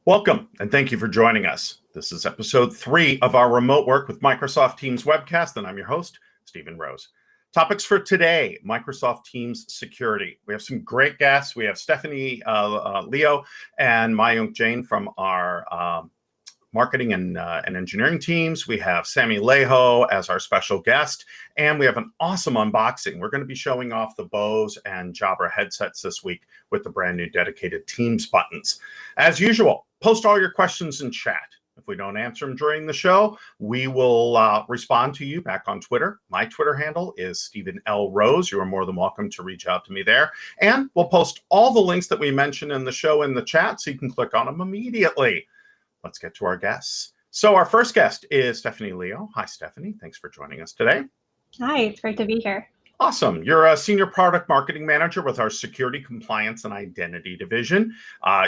Welcome, and thank you for joining us. This is episode 3 of our Remote Work with Microsoft Teams webcast, and I'm your host, Stephen Rose. Topics for today, Microsoft Teams security. We have some great guests. We have Stephanie Laiho and Mayunk Jain from our marketing and engineering teams. We have Sami Laiho as our special guest, and we have an awesome unboxing. We're going to be showing off the Bose and Jabra headsets this week with the brand new dedicated Teams buttons. As usual, post all your questions in chat. If we don't answer them during the show, we will respond to you back on Twitter. My Twitter handle is Stephen L. Rose. You are more than welcome to reach out to me there. And we'll post all the links that we mentioned in the show in the chat, so you can click on them immediately. Let's get to our guests. So our first guest is Stephanie Laiho. Hi, Stephanie. Thanks for joining us today. Hi, it's great to be here. Awesome. You're a senior product marketing manager with our security, compliance, and identity division.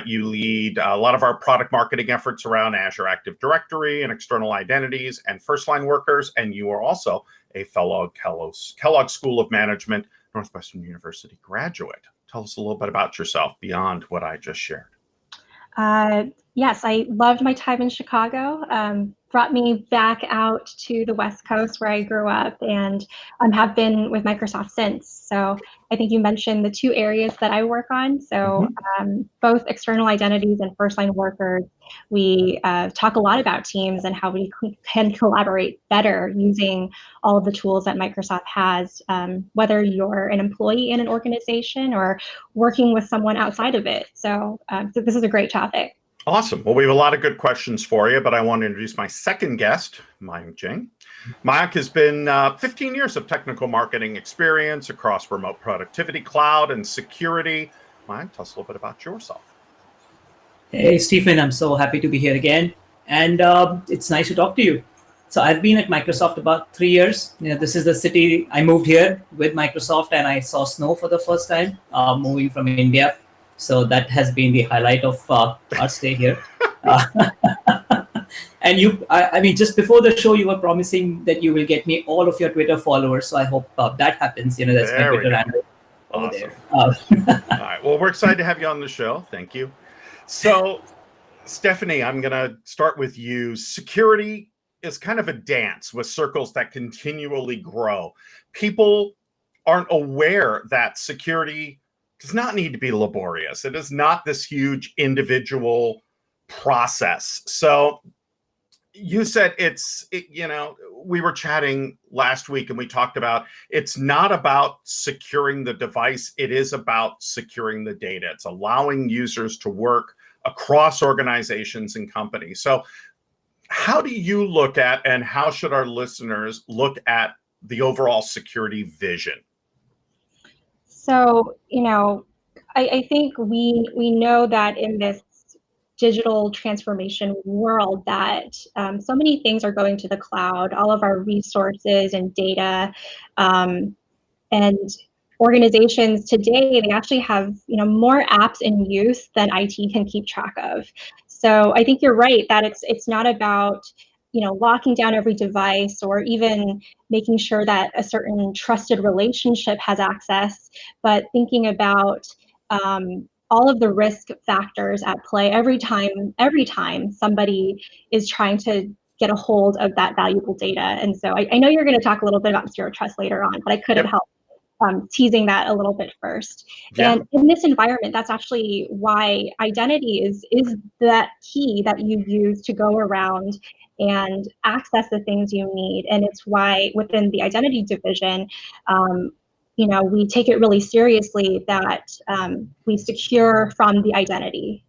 You lead a lot of our product marketing efforts around Azure Active Directory and external identities and first-line workers. And you are also a fellow Kellogg School of Management, Northwestern University graduate. Tell us a little bit about yourself beyond what I just shared. Yes, I loved my time in Chicago. Brought me back out to the West Coast where I grew up, and have been with Microsoft since. So I think you mentioned the two areas that I work on. So both external identities and first-line workers, we talk a lot about Teams and how we can collaborate better using all of the tools that Microsoft has, whether you're an employee in an organization or working with someone outside of it. So this is a great topic. Awesome. Well, we have a lot of good questions for you, but I want to introduce my second guest, Mayunk Jain. Mayunk has been 15 years of technical marketing experience across remote productivity, cloud, and security. Mayunk, tell us a little bit about yourself. Hey, Stephen, I'm so happy to be here again. And it's nice to talk to you. So I've been at Microsoft about 3 years. This is the city I moved here with Microsoft, and I saw snow for the first time, moving from India. So that has been the highlight of our stay here. And I mean, just before the show, you were promising that you will get me all of your Twitter followers. So I hope that happens. That's my Twitter handle. Awesome. All right. Well, we're excited to have you on the show. Thank you. So, Stephanie, I'm going to start with you. Security is kind of a dance with circles that continually grow. People aren't aware that security does not need to be laborious. It is not this huge individual process. So you said we were chatting last week and we talked about it's not about securing the device. It is about securing the data. It's allowing users to work across organizations and companies. So how do you look at, and how should our listeners look at the overall security vision? So, I think we know that in this digital transformation world that so many things are going to the cloud, all of our resources and data, and organizations today, they actually have more apps in use than IT can keep track of. So I think you're right that it's not about locking down every device or even making sure that a certain trusted relationship has access, but thinking about all of the risk factors at play every time somebody is trying to get a hold of that valuable data. And so I know you're going to talk a little bit about zero trust later on, but I couldn't help teasing that a little bit first. Yeah. And in this environment, that's actually why identity is that key that you use to go around and access the things you need. And it's why within the identity division, we take it really seriously that we secure from the identity.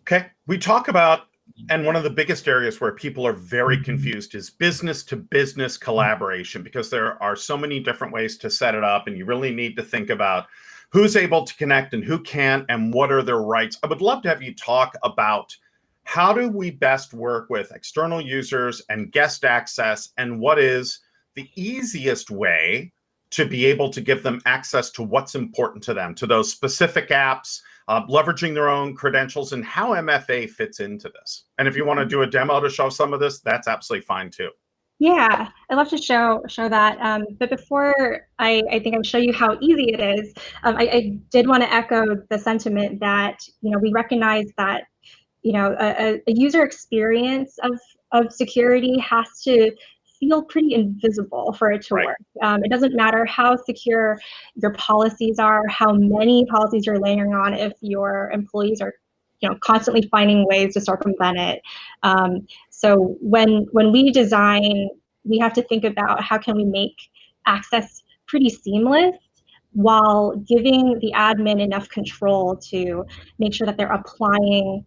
Okay, we talk about, and one of the biggest areas where people are very confused is business to business collaboration, because there are so many different ways to set it up, and you really need to think about who's able to connect and who can't, and what are their rights. I would love to have you talk about how do we best work with external users and guest access, and what is the easiest way to be able to give them access to what's important to them, to those specific apps, leveraging their own credentials, and how MFA fits into this. And if you want to do a demo to show some of this, that's absolutely fine too. Yeah, I'd love to show that. But before I think I'll show you how easy it is, I did want to echo the sentiment that we recognize that a user experience of security has to feel pretty invisible for it to Right. work. It doesn't matter how secure your policies are, how many policies you're layering on, if your employees are constantly finding ways to circumvent it. So when we design, we have to think about how can we make access pretty seamless while giving the admin enough control to make sure that they're applying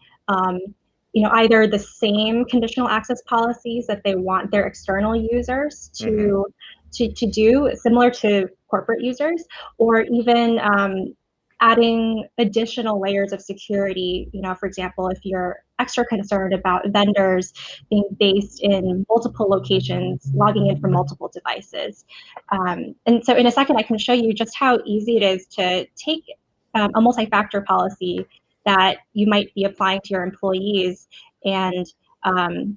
either the same conditional access policies that they want their external users to do, similar to corporate users, or even adding additional layers of security. For example, if you're extra concerned about vendors being based in multiple locations, logging in from multiple devices. And so in a second, I can show you just how easy it is to take a multi-factor policy that you might be applying to your employees and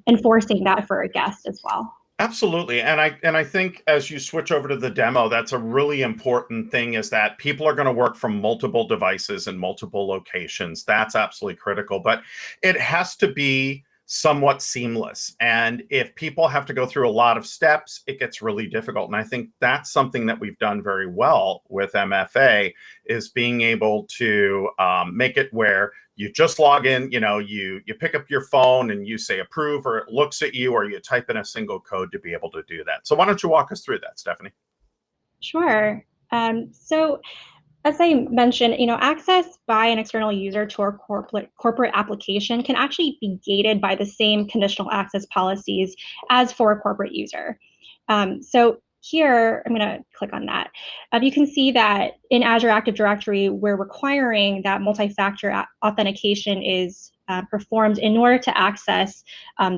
enforcing that for a guest as well. Absolutely. And I think as you switch over to the demo, that's a really important thing, is that people are going to work from multiple devices and multiple locations. That's absolutely critical, but it has to be somewhat seamless. And if people have to go through a lot of steps, it gets really difficult. And I think that's something that we've done very well with MFA, is being able to make it where you just log in, you pick up your phone and you say approve, or it looks at you, or you type in a single code to be able to do that. So why don't you walk us through that, Stephanie? Sure. So as I mentioned, access by an external user to our corporate application can actually be gated by the same conditional access policies as for a corporate user. So here, I'm going to click on that. You can see that in Azure Active Directory, we're requiring that multi-factor authentication is performed in order to access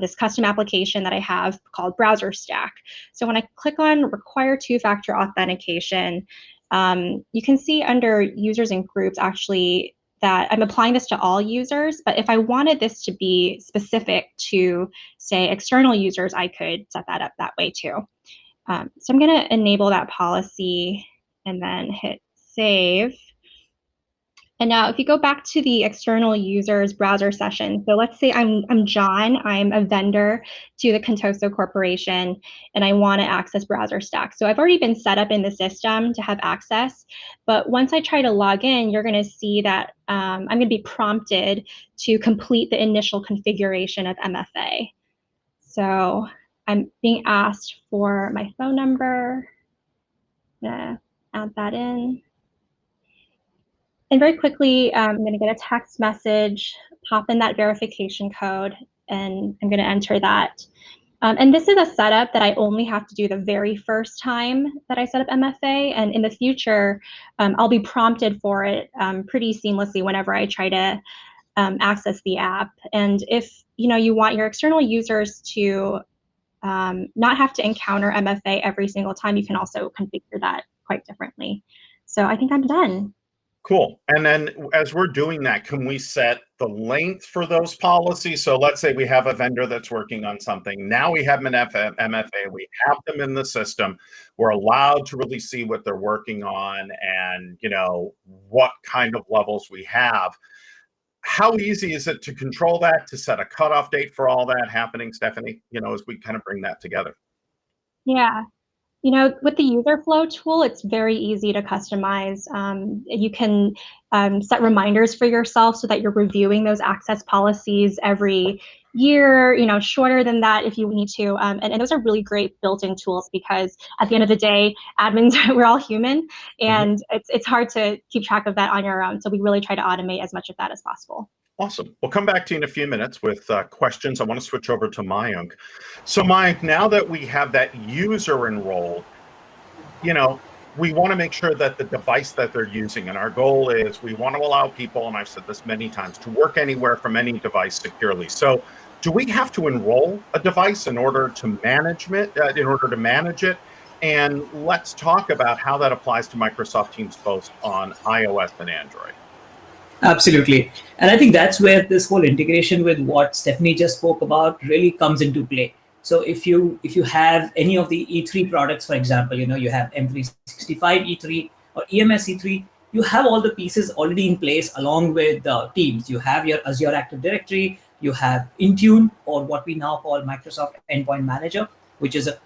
this custom application that I have called Browser Stack. So when I click on Require Two-Factor Authentication, you can see under users and groups actually that I'm applying this to all users, but if I wanted this to be specific to, say, external users, I could set that up that way too. So I'm going to enable that policy and then hit save. And now if you go back to the external users browser session, so let's say I'm John, I'm a vendor to the Contoso Corporation, and I want to access Browser Stack. So I've already been set up in the system to have access, but once I try to log in, you're going to see that I'm going to be prompted to complete the initial configuration of MFA. So I'm being asked for my phone number. I'm going to add that in. And very quickly, I'm going to get a text message, pop in that verification code, and I'm going to enter that. And this is a setup that I only have to do the very first time that I set up MFA. And in the future, I'll be prompted for it pretty seamlessly whenever I try to access the app. And if you want your external users to not have to encounter MFA every single time, you can also configure that quite differently. So I think I'm done. Cool. And then as we're doing that, can we set the length for those policies? So let's say we have a vendor that's working on something. Now we have an MFA, we have them in the system. We're allowed to really see what they're working on and, what kind of levels we have. How easy is it to control that, to set a cutoff date for all that happening, Stephanie, as we kind of bring that together? Yeah. With the user flow tool, it's very easy to customize. You can set reminders for yourself so that you're reviewing those access policies every year, shorter than that if you need to. And those are really great built-in tools, because at the end of the day, admins, we're all human, and it's hard to keep track of that on your own. So we really try to automate as much of that as possible. Awesome. We'll come back to you in a few minutes with questions. I want to switch over to Mayunk. So Mayunk, now that we have that user enrolled, we want to make sure that the device that they're using, and our goal is we want to allow people, and I've said this many times, to work anywhere from any device securely. So do we have to enroll a device in order to manage it? And let's talk about how that applies to Microsoft Teams both on iOS and Android. Absolutely. And I think that's where this whole integration with what Stephanie just spoke about really comes into play. So if you have any of the E3 products, for example, you have M365 E3 or EMS E3, you have all the pieces already in place along with Teams. You have your Azure Active Directory, you have Intune, or what we now call Microsoft Endpoint Manager, which is a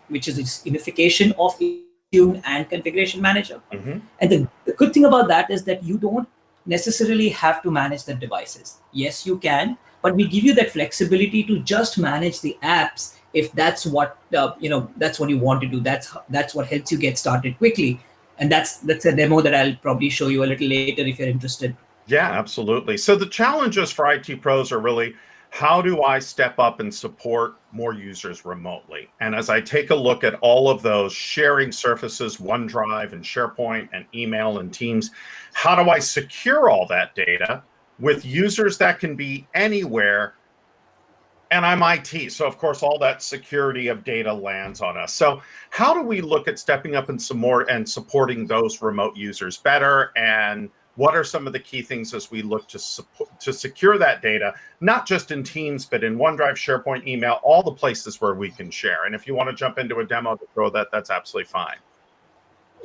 unification of Intune and Configuration Manager. Mm-hmm. And the good thing about that is that you don't necessarily have to manage the devices. Yes, you can, but we give you that flexibility to just manage the apps if that's what that's what you want to do. That's what helps you get started quickly. And that's a demo that I'll probably show you a little later if you're interested. Yeah, absolutely. So the challenges for IT pros are really, how do I step up and support more users remotely? And as I take a look at all of those sharing surfaces, OneDrive and SharePoint and email and Teams, how do I secure all that data with users that can be anywhere? And I'm IT, so of course all that security of data lands on us. So how do we look at stepping up and some more and supporting those remote users better? And what are some of the key things as we look to secure that data, not just in Teams, but in OneDrive, SharePoint, email, all the places where we can share? And if you want to jump into a demo to throw that, that's absolutely fine.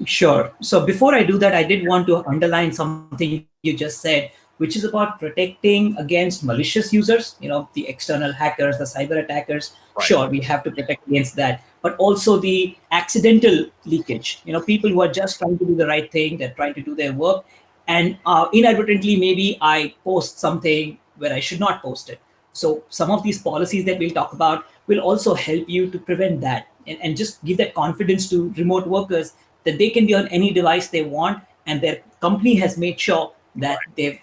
Sure. So before I do that, I did want to underline something you just said, which is about protecting against malicious users, the external hackers, the cyber attackers. Right. Sure, we have to protect against that, but also the accidental leakage, people who are just trying to do the right thing, they're trying to do their work, and inadvertently, maybe I post something where I should not post it. So some of these policies that we'll talk about will also help you to prevent that and just give that confidence to remote workers that they can be on any device they want, and their company has made sure that they've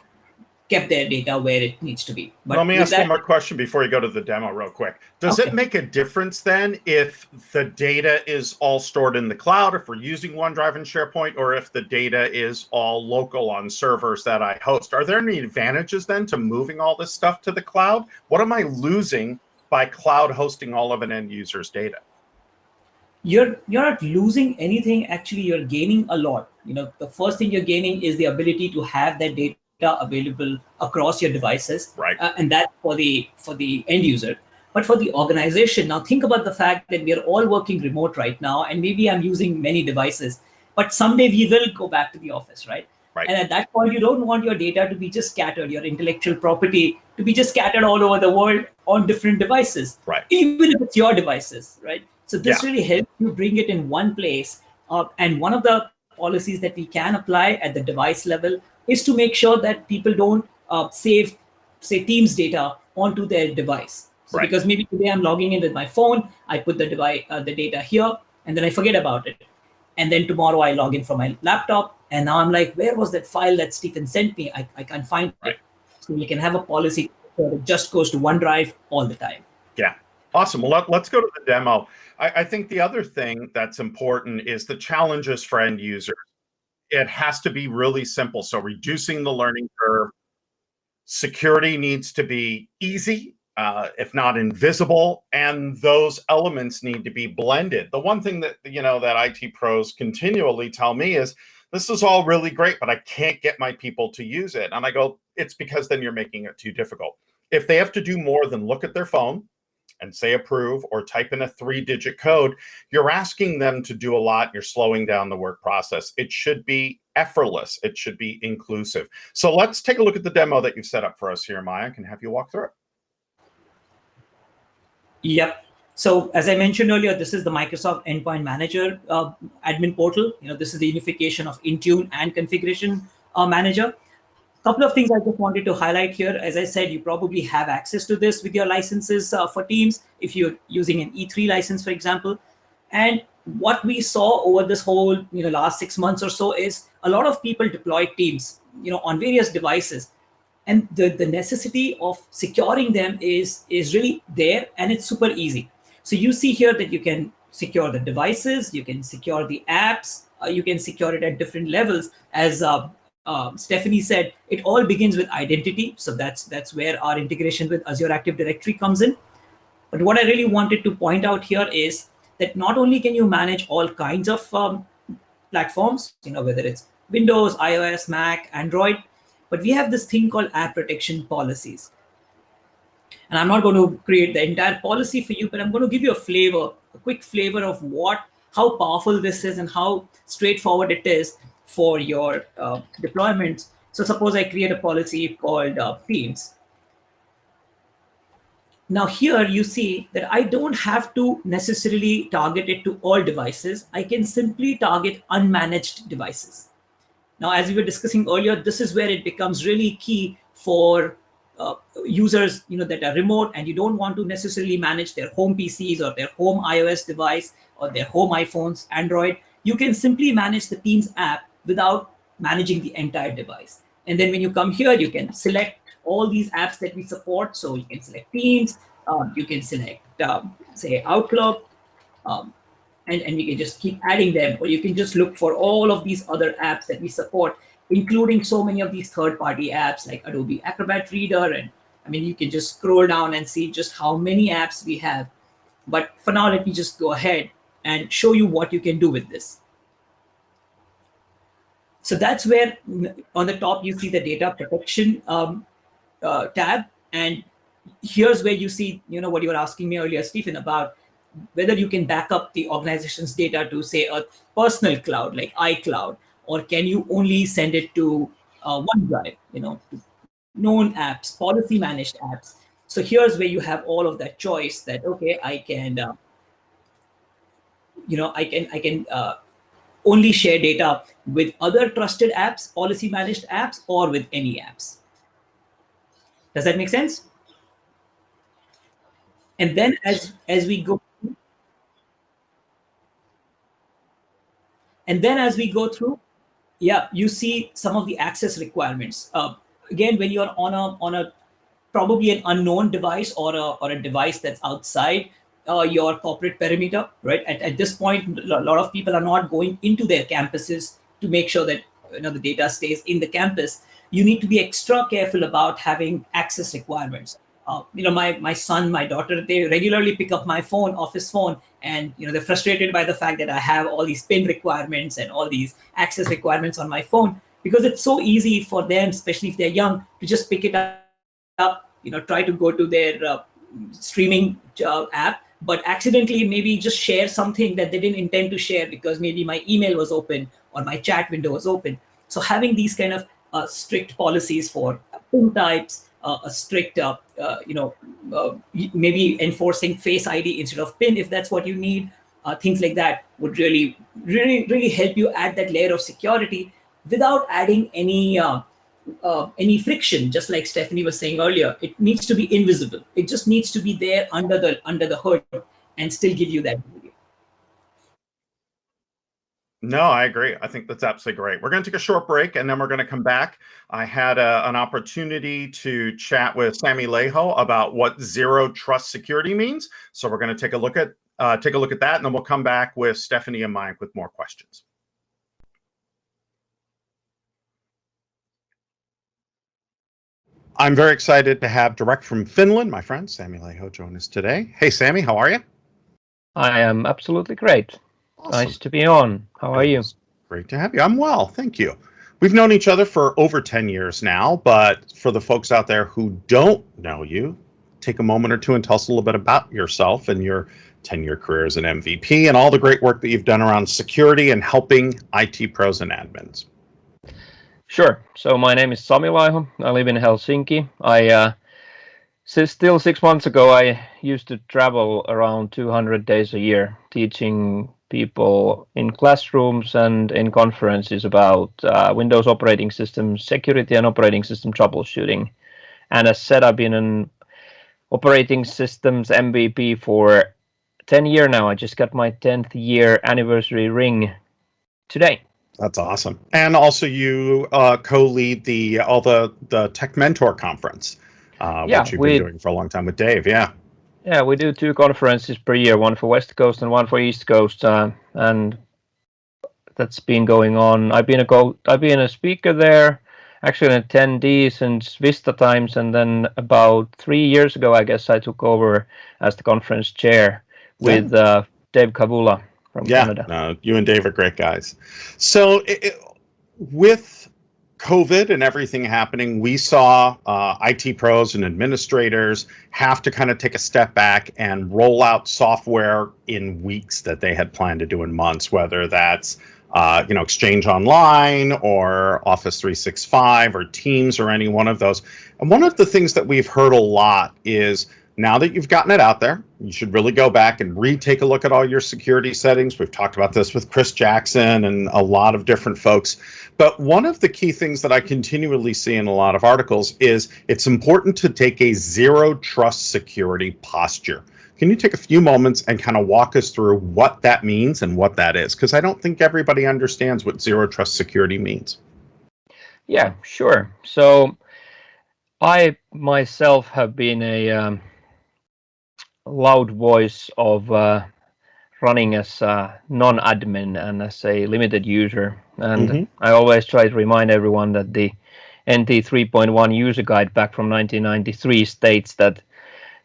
kept their data where it needs to be. But let me ask one more question before you go to the demo real quick. Does it make a difference then if the data is all stored in the cloud, if we're using OneDrive and SharePoint, or if the data is all local on servers that I host? Are there any advantages then to moving all this stuff to the cloud? What am I losing by cloud hosting all of an end user's data? You're not losing anything. Actually, you're gaining a lot. The first thing you're gaining is the ability to have that data available across your devices, right? And that for the end user. But for the organization, now think about the fact that we are all working remote right now, and maybe I'm using many devices, but someday we will go back to the office, right? Right. And at that point, you don't want your data to be just scattered, your intellectual property to be just scattered all over the world on different devices, right? Even if it's your devices, right? So this really helps you bring it in one place. And one of the policies that we can apply at the device level is to make sure that people don't save, say, Teams data onto their device. So because maybe today I'm logging in with my phone, I put the data here, and then I forget about it. And then tomorrow I log in from my laptop, and now I'm like, where was that file that Stephen sent me? I can't find it. So we can have a policy that it just goes to OneDrive all the time. Yeah. Awesome. Well, let's go to the demo. I think the other thing that's important is the challenges for end users. It has to be really simple. So reducing the learning curve. Security needs to be easy, if not invisible, and those elements need to be blended. The one thing that that IT pros continually tell me is, this is all really great, but I can't get my people to use it. And I go, it's because then you're making it too difficult. If they have to do more than look at their phone and say approve or type in a 3-digit code, you're asking them to do a lot. You're slowing down the work process. It should be effortless. It should be inclusive. So let's take a look at the demo that you've set up for us here, Maya. I can have you walk through it. Yep. So as I mentioned earlier, this is the Microsoft Endpoint Manager admin portal. This is the unification of Intune and Configuration Manager. Couple of things I just wanted to highlight here. As I said, you probably have access to this with your licenses for Teams, if you're using an E3 license, for example. And what we saw over this whole last 6 months or so is a lot of people deploy Teams on various devices. And the necessity of securing them is really there, and it's super easy. So you see here that you can secure the devices, you can secure the apps, you can secure it at different levels. As Stephanie said, it all begins with identity. So that's where our integration with Azure Active Directory comes in. But what I really wanted to point out here is that not only can you manage all kinds of platforms, whether it's Windows, iOS, Mac, Android, but we have this thing called app protection policies. And I'm not going to create the entire policy for you, but I'm going to give you a quick flavor of how powerful this is and how straightforward it is for your deployments. So suppose I create a policy called Teams. Now here you see that I don't have to necessarily target it to all devices. I can simply target unmanaged devices. Now, as we were discussing earlier, this is where it becomes really key for users, that are remote and you don't want to necessarily manage their home PCs or their home iOS device or their home iPhones, Android. You can simply manage the Teams app without managing the entire device. And then when you come here, you can select all these apps that we support. So you can select Teams, you can select, say, Outlook, and we can just keep adding them, or you can just look for all of these other apps that we support, including so many of these third-party apps like Adobe Acrobat Reader. And I mean, you can just scroll down and see just how many apps we have. But for now, let me just go ahead and show you what you can do with this. So that's where on the top, you see the data protection tab. And here's where you see, what you were asking me earlier, Stephen, about whether you can back up the organization's data to, say, a personal cloud like iCloud, or can you only send it to OneDrive, to known apps, policy managed apps. So here's where you have all of that choice that, okay, I can, I can only share data with other trusted apps, policy managed apps, or with any apps. Does that make sense? And then as we go, through, yeah, you see some of the access requirements. Again, when you're on a probably an unknown device or a device that's outside your corporate perimeter, right? At this point, a lot of people are not going into their campuses to make sure that the data stays in the campus. You need to be extra careful about having access requirements. My son, my daughter, they regularly pick up my phone, office phone, and they're frustrated by the fact that I have all these PIN requirements and all these access requirements on my phone, because it's so easy for them, especially if they're young, to just pick it up, try to go to their streaming app, but accidentally maybe just share something that they didn't intend to share because maybe my email was open or my chat window was open. So having these kind of strict policies for PIN types, a strict, maybe enforcing Face ID instead of PIN if that's what you need. Things like that would really help you add that layer of security without adding any friction. Just like Stephanie was saying earlier, it needs to be invisible. It just needs to be there under the hood and still give you that value. No, I agree. I think that's absolutely great. We're going to take a short break, and then we're going to come back. I had an opportunity to chat with Sami Laiho about what zero trust security means. So we're going to take a look at that, and then we'll come back with Stephanie and Mayunk with more questions. I'm very excited to have direct from Finland, my friend Sami Laiho, join us today. Hey, Sami, how are you? I am absolutely great. Awesome. Nice to be on. How are you? Great to have you. I'm well, thank you. We've known each other for over 10 years now, but for the folks out there who don't know you, take a moment or two and tell us a little bit about yourself and your 10-year career as an MVP and all the great work that you've done around security and helping IT pros and admins. Sure. So my name is Sami Laiho. I live in Helsinki. Still 6 months ago, I used to travel around 200 days a year teaching people in classrooms and in conferences about Windows operating system security and operating system troubleshooting. And as said, I've been an operating systems MVP for 10 years now. I just got my 10th year anniversary ring today. That's awesome. And also you co-lead the Tech Mentor Conference, which you've been doing for a long time with Dave. Yeah, we do 2 conferences per year, one for West Coast and one for East Coast, and that's been going on. I've been a speaker there, actually an attendee since Vista times, and then about 3 years ago, I guess I took over as the conference chair with Dave Kavula from Canada. No, you and Dave are great guys. So with COVID and everything happening, we saw IT pros and administrators have to kind of take a step back and roll out software in weeks that they had planned to do in months, whether that's Exchange Online or Office 365 or Teams or any one of those. And one of the things that we've heard a lot is now that you've gotten it out there, you should really go back and retake a look at all your security settings. We've talked about this with Chris Jackson and a lot of different folks. But one of the key things that I continually see in a lot of articles is it's important to take a zero trust security posture. Can you take a few moments and kind of walk us through what that means and what that is? Because I don't think everybody understands what zero trust security means. Yeah, sure. So I myself have been a loud voice of running as a non-admin and as a limited user. And I always try to remind everyone that the NT 3.1 user guide back from 1993 states that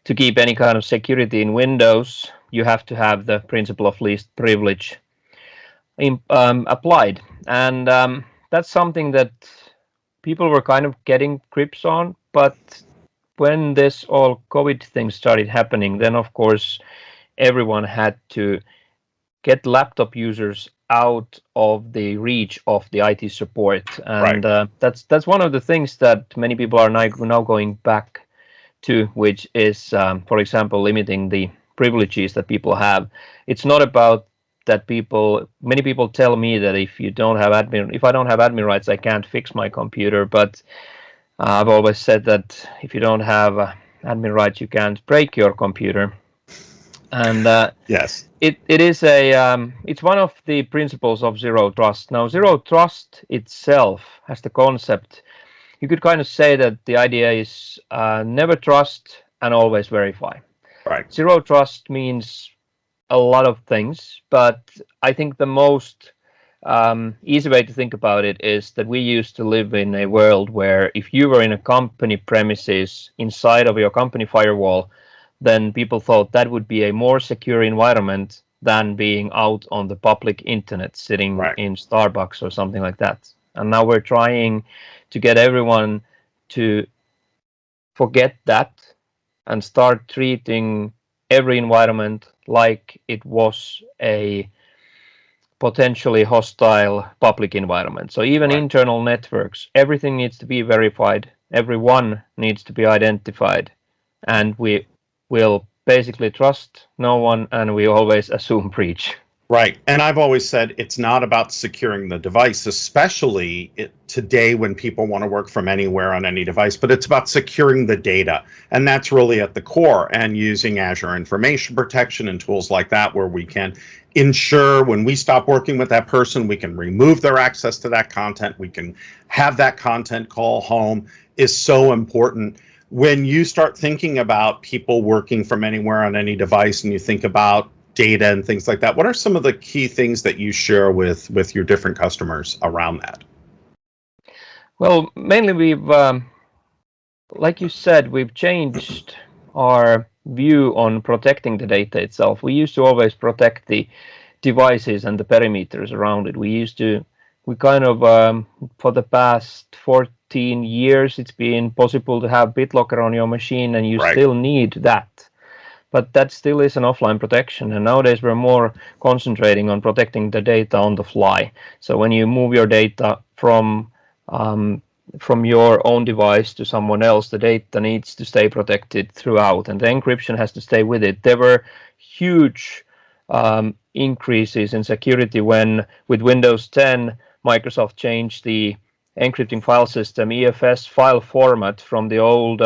to keep any kind of security in Windows, you have to have the principle of least privilege applied. And that's something that people were kind of getting grips on. But when this all COVID thing started happening, then of course everyone had to get laptop users out of the reach of the IT support, and that's one of the things that many people are now going back to, which is, for example, limiting the privileges that people have. It's not about that many people tell me that if I don't have admin rights, I can't fix my computer. But I've always said that if you don't have admin rights, you can't break your computer. And yes, it is it's one of the principles of zero trust. Now, zero trust itself has the concept. You could kind of say that the idea is never trust and always verify. Right. Zero trust means a lot of things, but I think the most easy way to think about it is that we used to live in a world where if you were in a company premises inside of your company firewall, then people thought that would be a more secure environment than being out on the public internet, sitting in Starbucks or something like that. And now we're trying to get everyone to forget that and start treating every environment like it was a potentially hostile public environment. So even internal networks, everything needs to be verified, everyone needs to be identified, and we will basically trust no one, and we always assume breach. Right. And I've always said it's not about securing the device, especially today when people want to work from anywhere on any device, but it's about securing the data. And that's really at the core, and using Azure information protection and tools like that, where we can ensure when we stop working with that person, we can remove their access to that content. We can have that content call home is so important. When you start thinking about people working from anywhere on any device and you think about data and things like that, what are some of the key things that you share with your different customers around that? Well, mainly we've, like you said, we've changed our view on protecting the data itself. We used to always protect the devices and the perimeters around it. We kind of, for the past 14 years, it's been possible to have BitLocker on your machine, and you still need that. But that still is an offline protection, and nowadays we're more concentrating on protecting the data on the fly. So when you move your data from your own device to someone else, the data needs to stay protected throughout, and the encryption has to stay with it. There were huge increases in security when, with Windows 10, Microsoft changed the encrypting file system EFS file format from the old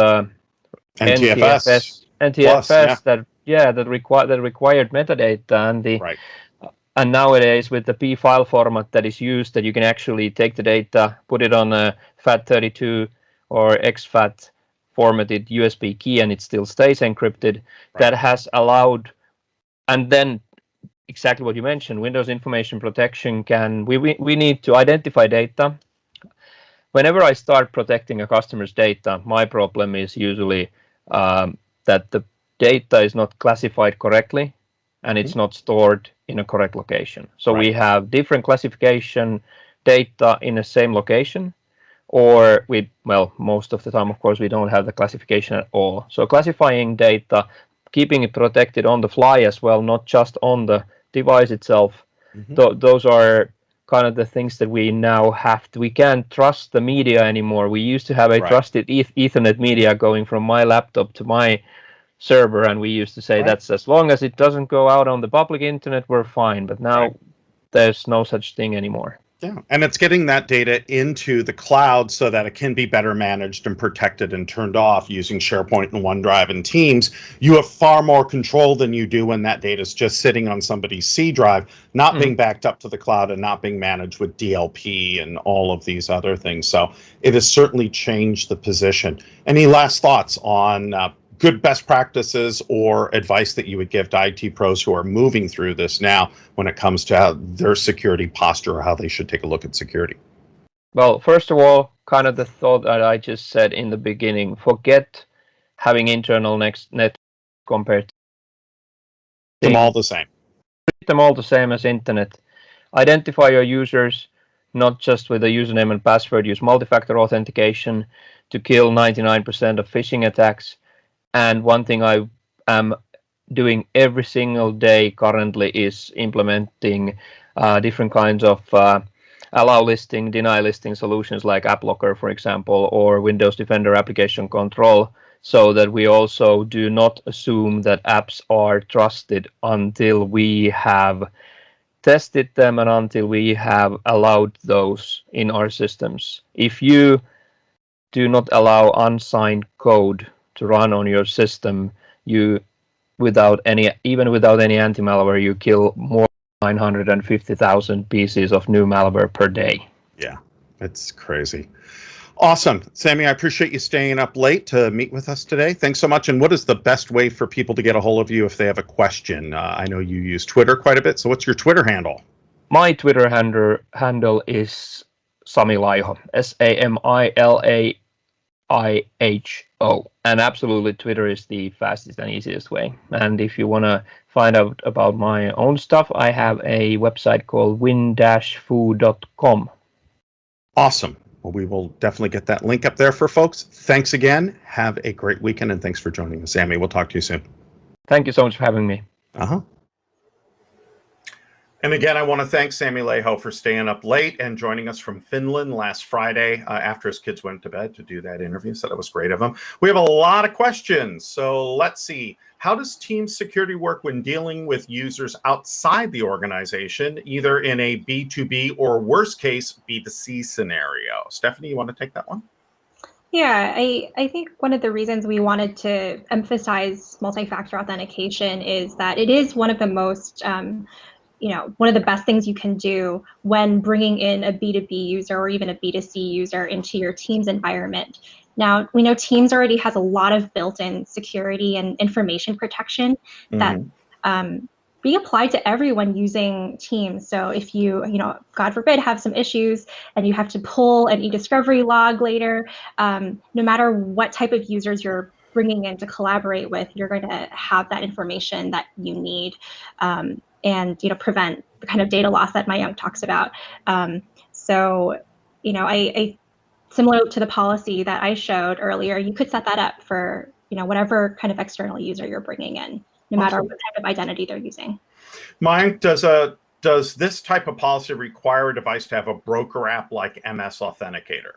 NTFS that required metadata, and nowadays with the P file format that is used, that you can actually take the data, put it on a FAT32 or exFAT formatted USB key, and it still stays encrypted. That has allowed, and then exactly what you mentioned, Windows information protection we need to identify data. Whenever I start protecting a customer's data, my problem is usually that the data is not classified correctly and it's not stored in a correct location. So we have different classification data in the same location, or most of the time, of course, we don't have the classification at all. So classifying data, keeping it protected on the fly as well, not just on the device itself. Those are kind of the things that we now have to. We can't trust the media anymore. We used to have a trusted Ethernet media going from my laptop to my server, and we used to say Right. that's as long as it doesn't go out on the public internet, we're fine. But now there's no such thing anymore. Yeah, and it's getting that data into the cloud so that it can be better managed and protected and turned off using SharePoint and OneDrive and Teams. You have far more control than you do when that data is just sitting on somebody's C drive, not being backed up to the cloud and not being managed with DLP and all of these other things. So it has certainly changed the position. Any last thoughts on good best practices or advice that you would give to IT pros who are moving through this now when it comes to their security posture or how they should take a look at security? Well, first of all, kind of the thought that I just said in the beginning, forget having internal net compared to Them all the same. treat them all the same as internet. Identify your users, not just with a username and password. Use multi-factor authentication to kill 99% of phishing attacks. And one thing I am doing every single day currently is implementing different kinds of allow listing, deny listing solutions like AppLocker, for example, or Windows Defender application control, so that we also do not assume that apps are trusted until we have tested them and until we have allowed those in our systems. If you do not allow unsigned code to run on your system, you even without any anti-malware, you kill more than 950,000 pieces of new malware per day. Yeah, it's crazy. Awesome. Sami, I appreciate you staying up late to meet with us today. Thanks so much. And what is the best way for people to get a hold of you if they have a question? I know you use Twitter quite a bit. So what's your Twitter handle? My Twitter handle is Sami Laiho, SAMILAIHO. And absolutely, Twitter is the fastest and easiest way. And if you want to find out about my own stuff, I have a website called win-foo.com. Awesome. Well, we will definitely get that link up there for folks. Thanks again. Have a great weekend, and thanks for joining us, Sami. We'll talk to you soon. Thank you so much for having me. And again, I want to thank Sami Laiho for staying up late and joining us from Finland last Friday after his kids went to bed to do that interview. So that was great of him. We have a lot of questions. So let's see. How does Teams security work when dealing with users outside the organization, either in a B2B or worst case B2C scenario? Stephanie, you want to take that one? Yeah, I think one of the reasons we wanted to emphasize multi-factor authentication is that it is one of the most one of the best things you can do when bringing in a B2B user or even a B2C user into your Teams environment. Now, we know Teams already has a lot of built-in security and information protection that being applied to everyone using Teams. So if you, God forbid, have some issues and you have to pull an e-discovery log later, no matter what type of users you're bringing in to collaborate with, you're going to have that information that you need. And prevent the kind of data loss that Mayunk talks about. So I similar to the policy that I showed earlier, you could set that up for whatever kind of external user you're bringing in, no matter what type of identity they're using. Mayunk, does this type of policy require a device to have a broker app like MS Authenticator?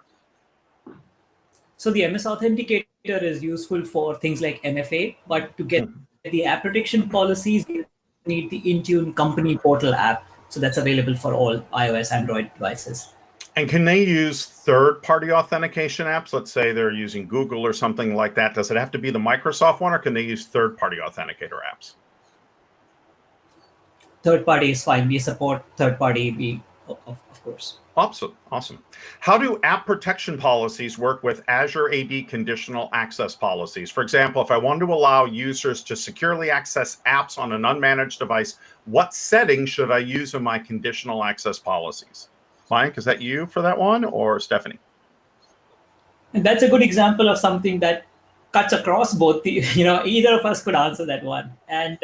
So the MS Authenticator is useful for things like MFA, but to get the app protection policies, you need the Intune company portal app. So that's available for all iOS, Android devices. And can they use third-party authentication apps? Let's say they're using Google or something like that. Does it have to be the Microsoft one, or can they use third-party authenticator apps? Third party is fine. We support third party, of course. Awesome. How do app protection policies work with Azure AD conditional access policies? For example, if I wanted to allow users to securely access apps on an unmanaged device, what settings should I use in my conditional access policies? Mike, is that you for that one, or Stephanie? And that's a good example of something that cuts across both. Either of us could answer that one. And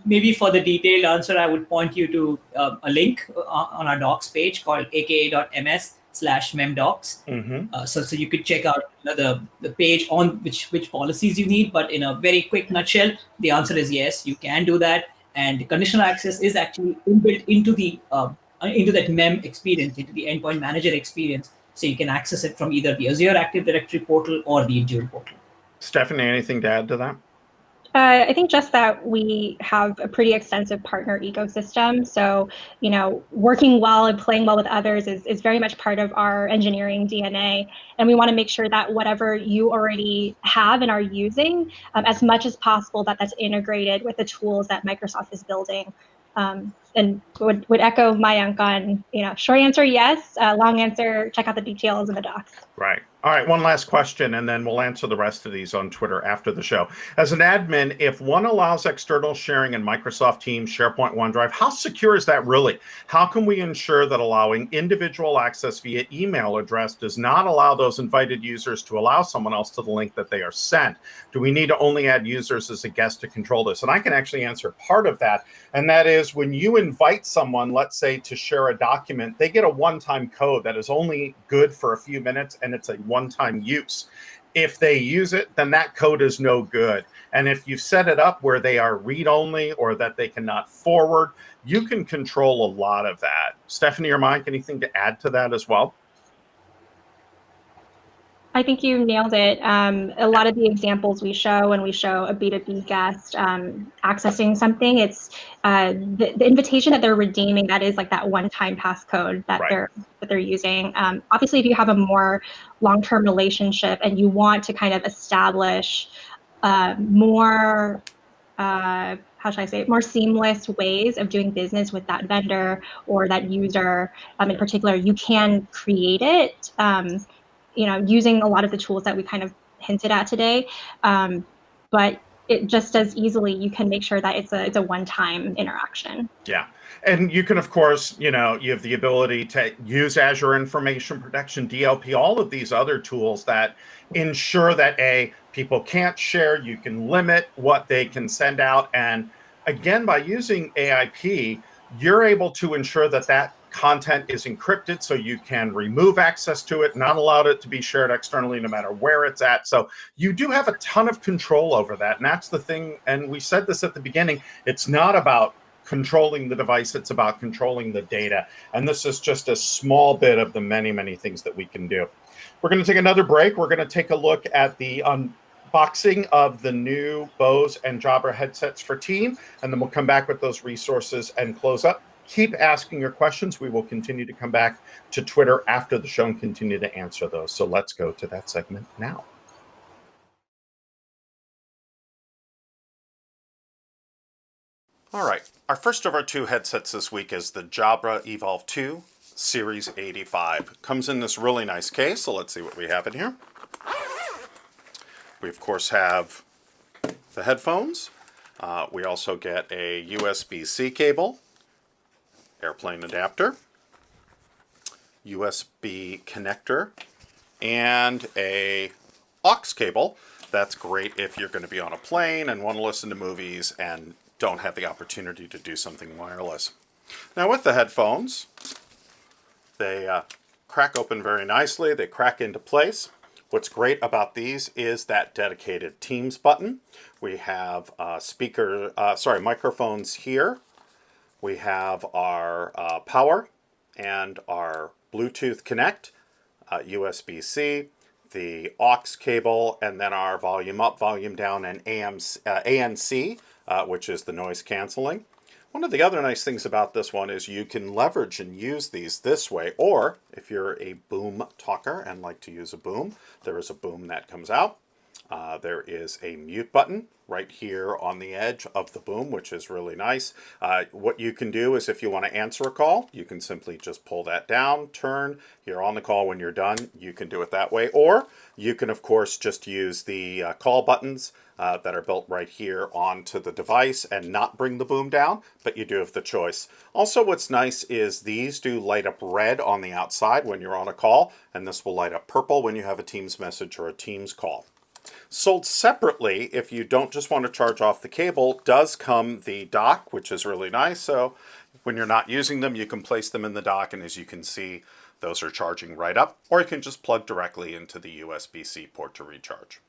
maybe for the detailed answer, I would point you to a link on our docs page called aka.ms/memdocs. So you could check out the page on which policies you need. But in a very quick nutshell, the answer is yes, you can do that. And conditional access is actually inbuilt into that MEM experience, into the endpoint manager experience. So you can access it from either the Azure Active Directory portal or the Intune portal. Stephanie, anything to add to that? I think just that we have a pretty extensive partner ecosystem. So, working well and playing well with others is very much part of our engineering DNA. And we want to make sure that whatever you already have and are using, as much as possible, that's integrated with the tools that Microsoft is building. And would echo Mayunk on, short answer, yes. Long answer, check out the details in the docs. Right. All right, one last question, and then we'll answer the rest of these on Twitter after the show. As an admin, if one allows external sharing in Microsoft Teams, SharePoint, OneDrive, how secure is that really? How can we ensure that allowing individual access via email address does not allow those invited users to allow someone else to the link that they are sent? Do we need to only add users as a guest to control this? And I can actually answer part of that, and that is when you invite someone, let's say, to share a document, they get a one-time code that is only good for a few minutes, and it's a one-time use. If they use it, then that code is no good. And if you set it up where they are read-only or that they cannot forward, you can control a lot of that. Stephanie or Mike, anything to add to that as well? I think you nailed it. A lot of the examples we show when we show a B2B guest accessing something, it's the invitation that they're redeeming. That is like that one-time passcode that Right. they're using. Obviously, if you have a more long-term relationship and you want to kind of establish more how should I say it, more seamless ways of doing business with that vendor or that user in particular, you can create it. Using a lot of the tools that we kind of hinted at today, but it just as easily you can make sure that it's a one-time interaction. Yeah. And you can, of course, you have the ability to use Azure Information Protection, DLP, all of these other tools that ensure that people can't share. You can limit what they can send out. And again, by using AIP, you're able to ensure that content is encrypted so you can remove access to it, not allow it to be shared externally no matter where it's at. So you do have a ton of control over that. And that's the thing. And we said this at the beginning, it's not about controlling the device, it's about controlling the data. And this is just a small bit of the many, many things that we can do. We're going to take another break. We're going to take a look at the unboxing of the new Bose and Jabra headsets for Team, and then we'll come back with those resources and close up. Keep asking your questions. We will continue to come back to Twitter after the show and continue to answer those. So let's go to that segment now. All right, our first of our two headsets this week is the Jabra Evolve 2 Series 85. Comes in this really nice case, so let's see what we have in here. We, of course, have the headphones. We also get a USB-C cable, airplane adapter, USB connector, and a aux cable. That's great if you're going to be on a plane and want to listen to movies and don't have the opportunity to do something wireless. Now with the headphones, they crack open very nicely. They crack into place. What's great about these is that dedicated Teams button. We have microphones here. We have our power and our Bluetooth Connect, USB-C, the aux cable, and then our volume up, volume down, and ANC, which is the noise canceling. One of the other nice things about this one is you can leverage and use these this way, or if you're a boom talker and like to use a boom, there is a boom that comes out. There is a mute button right here on the edge of the boom, which is really nice. What you can do is if you want to answer a call, you can simply just pull that down, turn, you're on the call. When you're done, you can do it that way. Or you can, of course, just use the call buttons that are built right here onto the device and not bring the boom down, but you do have the choice. Also, what's nice is these do light up red on the outside when you're on a call, and this will light up purple when you have a Teams message or a Teams call. Sold separately, if you don't just want to charge off the cable, does come the dock, which is really nice. So when you're not using them, you can place them in the dock, and as you can see, those are charging right up, or you can just plug directly into the USB-C port to recharge.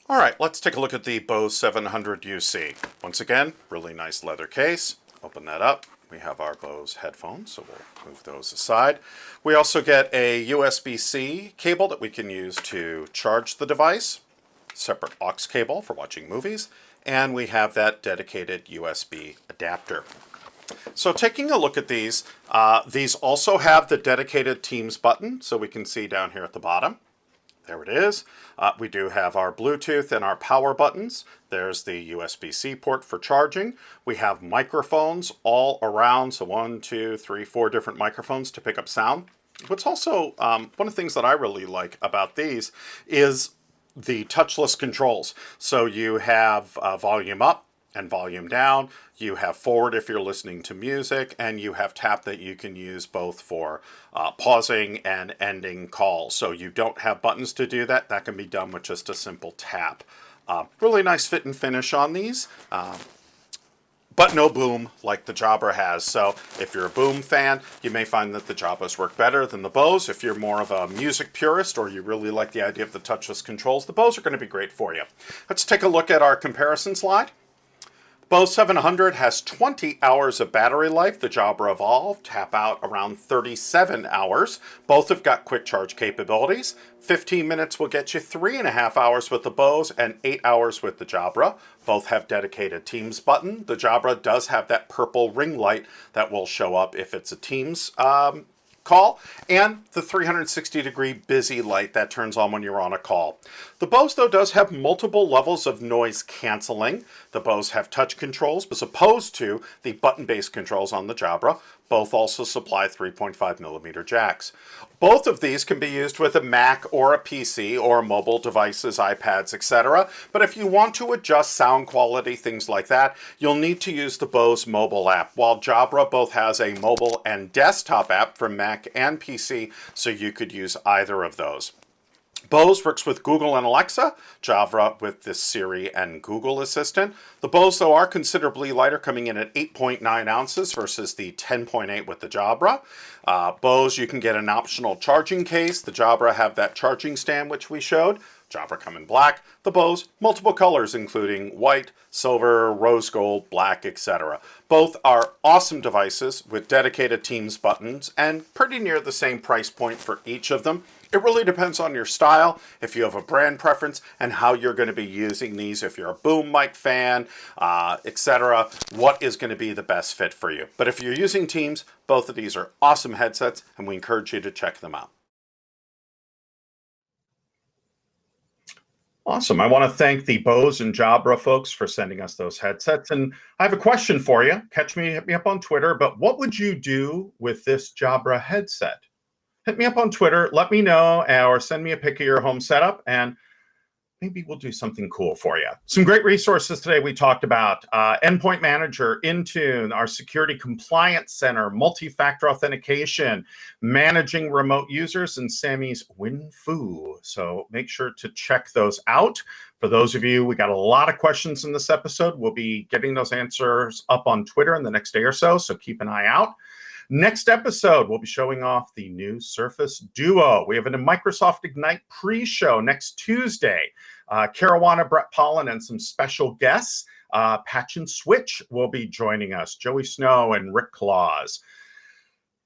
All right, let's take a look at the Bose 700 UC. Once again, really nice leather case. Open that up. We have our Bose headphones, so we'll move those aside. We also get a USB-C cable that we can use to charge the device. separate aux cable for watching movies, and we have that dedicated USB adapter. So taking a look at these also have the dedicated Teams button, so we can see down here at the bottom. There it is. We do have our Bluetooth and our power buttons. There's the USB-C port for charging. We have microphones all around, so 1, 2, 3, 4 different microphones to pick up sound. What's also one of the things that I really like about these is the touchless controls. So you have volume up and volume down. You have forward if you're listening to music, and you have tap that you can use both for pausing and ending calls. So you don't have buttons to do that. That can be done with just a simple tap. Really nice fit and finish on these. But no boom like the Jabra has. So if you're a boom fan, you may find that the Jabras work better than the Bose. If you're more of a music purist or you really like the idea of the touchless controls, the Bose are going to be great for you. Let's take a look at our comparison slide. Bose 700 has 20 hours of battery life. The Jabra Evolve tap out around 37 hours. Both have got quick charge capabilities. 15 minutes will get you 3.5 hours with the Bose and 8 hours with the Jabra. Both have dedicated Teams button. The Jabra does have that purple ring light that will show up if it's a Teams call, and the 360-degree busy light that turns on when you're on a call. The Bose, though, does have multiple levels of noise canceling. The Bose have touch controls, as opposed to the button-based controls on the Jabra. Both also supply 3.5mm jacks. Both of these can be used with a Mac or a PC or mobile devices, iPads, etc. But if you want to adjust sound quality, things like that, you'll need to use the Bose mobile app, while Jabra both has a mobile and desktop app for Mac and PC, so you could use either of those. Bose works with Google and Alexa, Jabra with the Siri and Google Assistant. The Bose, though, are considerably lighter, coming in at 8.9 ounces versus the 10.8 with the Jabra. Bose, you can get an optional charging case. The Jabra have that charging stand, which we showed. Jabra come in black. The Bose, multiple colors, including white, silver, rose gold, black, etc. Both are awesome devices with dedicated Teams buttons and pretty near the same price point for each of them. It really depends on your style, if you have a brand preference, and how you're going to be using these. If you're a boom mic fan, etc., what is going to be the best fit for you. But if you're using Teams, both of these are awesome headsets, and we encourage you to check them out. Awesome. I want to thank the Bose and Jabra folks for sending us those headsets. And I have a question for you. Hit me up on Twitter. But what would you do with this Jabra headset? Hit me up on Twitter. Let me know, or send me a pic of your home setup, and maybe we'll do something cool for you. Some great resources today we talked about. Endpoint Manager, Intune, our Security Compliance Center, multi-factor authentication, managing remote users, and Sami's WinFu. So make sure to check those out. For those of you, we got a lot of questions in this episode. We'll be getting those answers up on Twitter in the next day or so keep an eye out. Next episode, we'll be showing off the new Surface Duo. We have a Microsoft Ignite pre-show next Tuesday. Caruana, Brett Pollen, and some special guests. Patch and Switch will be joining us. Joey Snow and Rick Claus.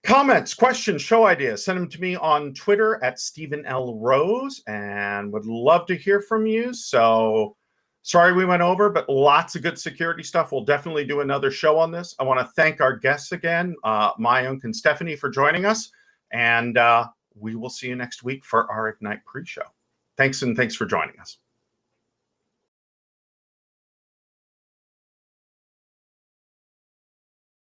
Comments, questions, show ideas, send them to me on Twitter at Stephen L. Rose, and would love to hear from you. So sorry we went over, but lots of good security stuff. We'll definitely do another show on this. I want to thank our guests again, Mayunk and Stephanie, for joining us. And we will see you next week for our Ignite pre-show. Thanks for joining us.